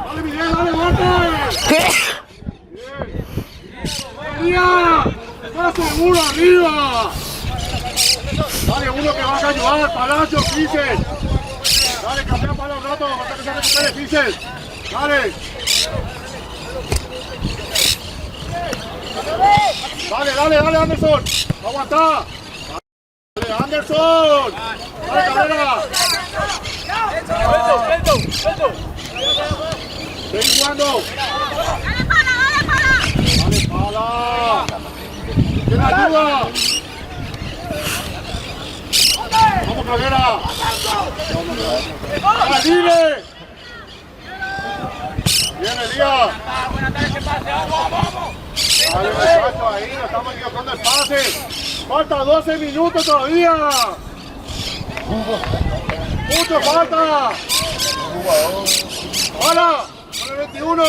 Dale, Miguel, dale, Duarte. ¡Está seguro arriba! Dale, uno que va a ayudar, Palacio, Quique. Dale, cambia para un rato, hasta que se recupere Quique. Dale. Dale, Anderson. Aguanta. Dale, Anderson. Dale, Cabrera. Suelto. Ven jugando. Dale, pala. ¿Quién ayuda? Vamos, Cabrera. ¡Dale! Bien, Elías. Dale, muchacho, ahí, no estamos equivocando el pase. Falta 12 minutos todavía. Mucho falta. ¡Hala! Con el 21.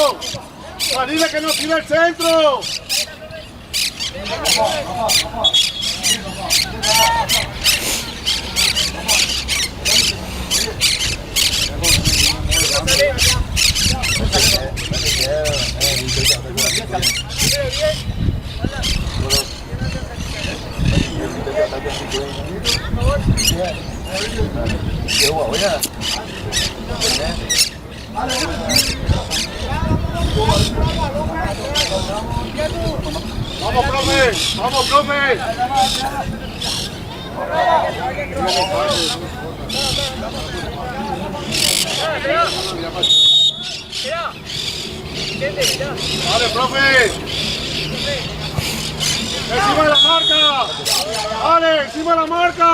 Salida que nos tira el centro. Vamos, profe. Vamos, profe. Vale, profe. Encima de la marca. Dale, encima de la marca.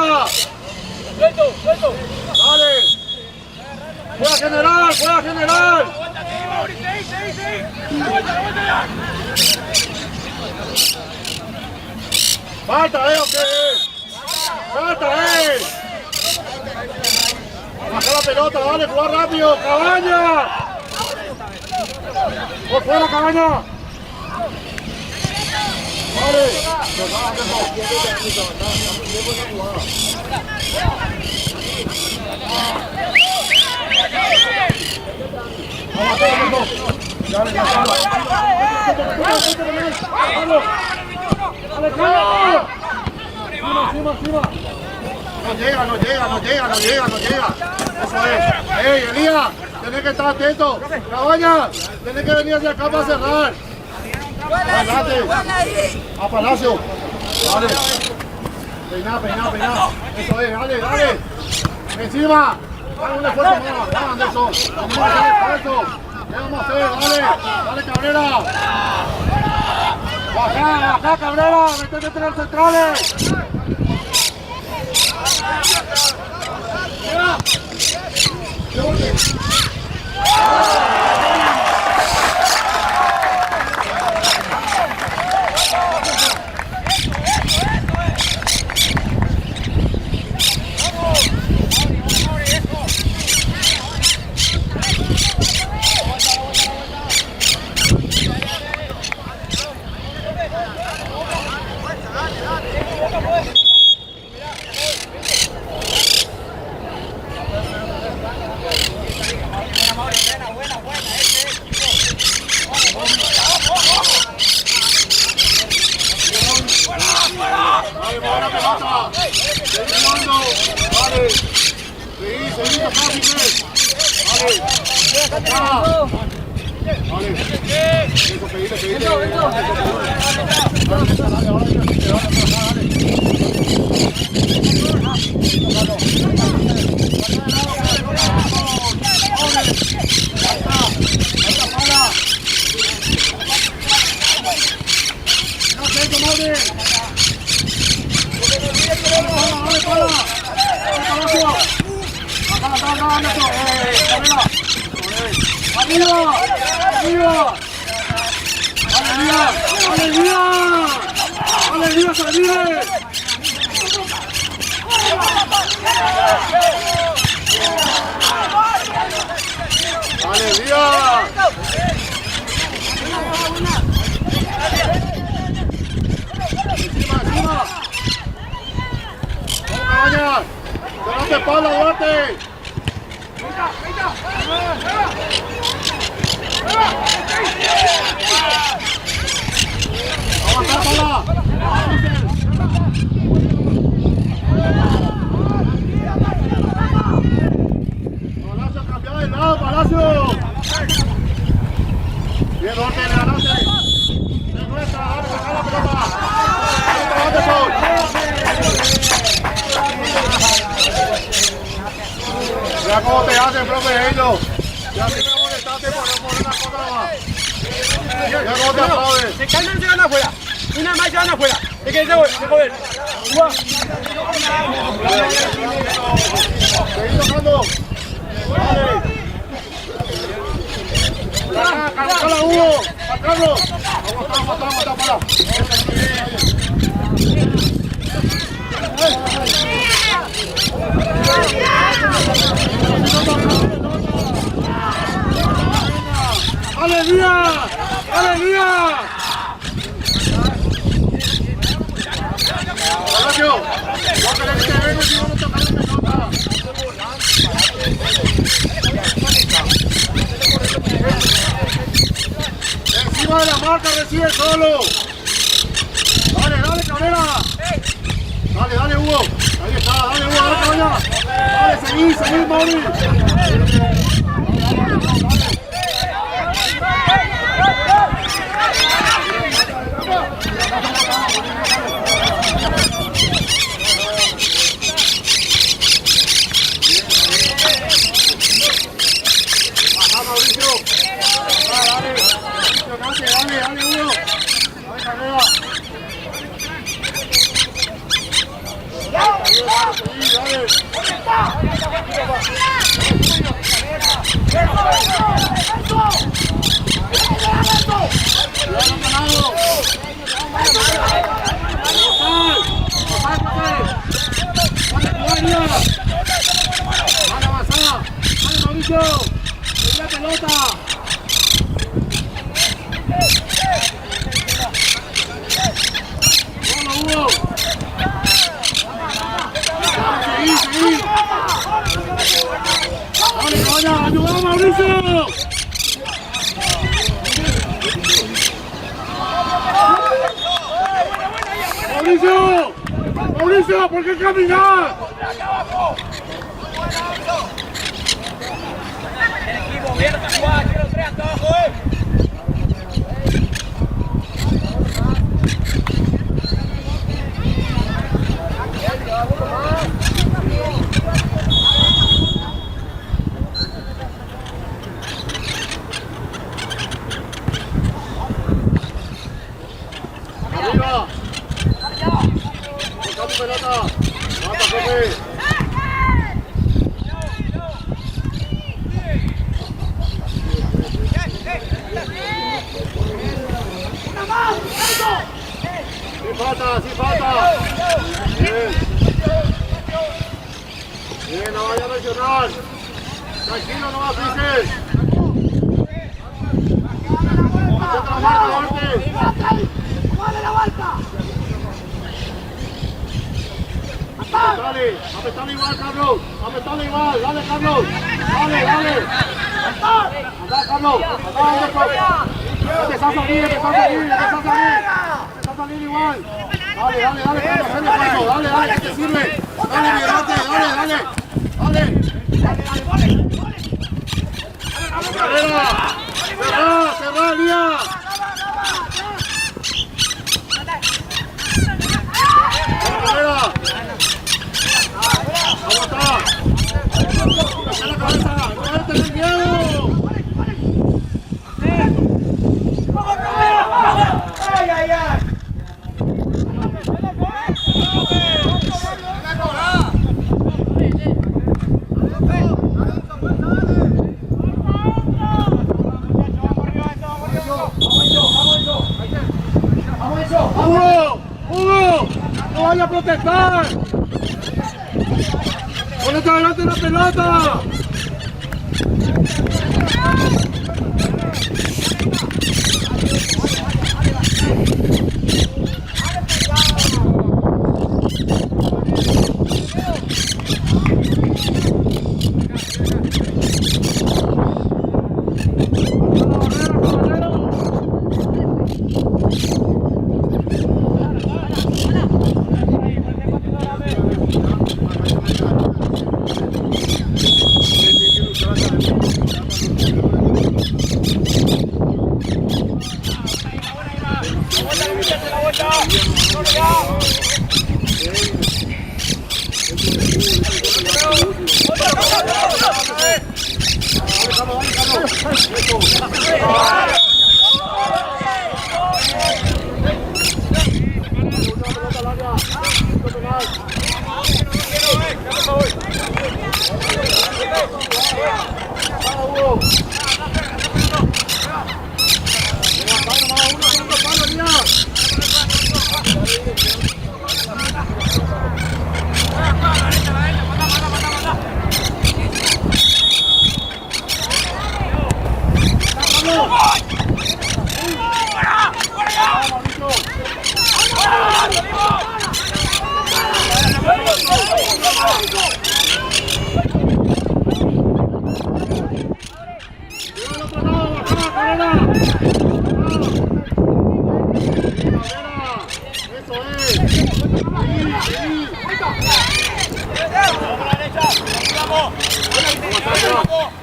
Suelto. Dale. Juega general. Falta, ok. Falta, Baja la pelota, dale, jugar rápido. Cabaña. Por fuera, Cabaña. Vale. Encima. No llega. Eso es. ¡Ey, Elías! Tienes que estar atento. Cabaña, tienes que venir hacia acá para cerrar. Adelante. A Palacio. Vale. Peiná. Eso es, dale. Encima. Dale un esfuerzo más. Vamos, Anderson. Vamos a hacer esfuerzo. ¿Qué vamos a hacer? Dale, Cabrera. Baja, Cabrera. Métete entre los centrales. Ya cómo te hacen, profe Hilo. Ya si me molestaste por una cosa más. Ya cómo te aplauden. Se calman, se van afuera. Una más se van afuera. Es que se joder. Seguí tocando. Dale. Cala, Hugo. A Carlos. Vamos, para. ¡Alegría! Palacio, lo que le interesa es que vamos a tocar la pelota. Encima de la marca recibe solo. Dale, Cabrera. Dale, Hugo. Ahí está, dale, Hugo, dale, cabrera. Dale, seguí, Mauri. Baja, Mauricio. Dale, Hugo. Dale, Cabrera. ¡Ayuda, Mauricio! ¡Mauricio! ¿Por qué caminar? Equipo, mierda, quiero tres hasta abajo, Arriba. Busca tu pelota. Mata, Pepe. Sí falta. Bien. Bien, no vaya a lesionar. Tranquilo, no va a fijar. Concentra la marca, Ortiz. ¡Mueve la marca! Apretale igual, Carlos. Apretale igual. Dale, Carlos. Dale. Anda, Carlos. Anda, empezás a salir. Empezás a salir igual. Dale, Carlos. Dale, que te sirve. Dale, mirate. Dale. Carrera. Cerrá, Lía. Carrera. Aguantá. Baja la cabeza. No tenés miedo. ¡Hugo! ¡No vaya a protestar! ¡Ponete adelante la pelota!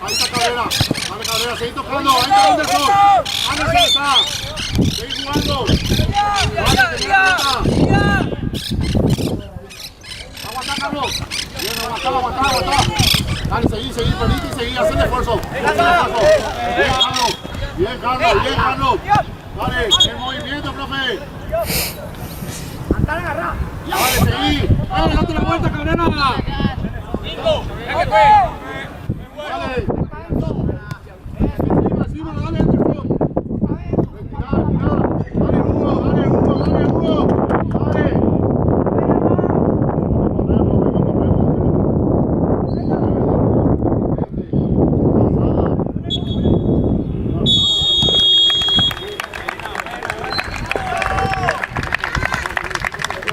Ahí está Cabrera. Dale Cabrera, seguí tocando. Ahí está Anderson. Anderson está. Seguí jugando. Dale, que aguanta, Carlos. Bien, aguanta. Dale, seguí, permite y seguí. Haz el esfuerzo. Bien, Carlos. Dale, el movimiento, profe. Dale, seguí. Dale, date la vuelta, Cabrera. Dale.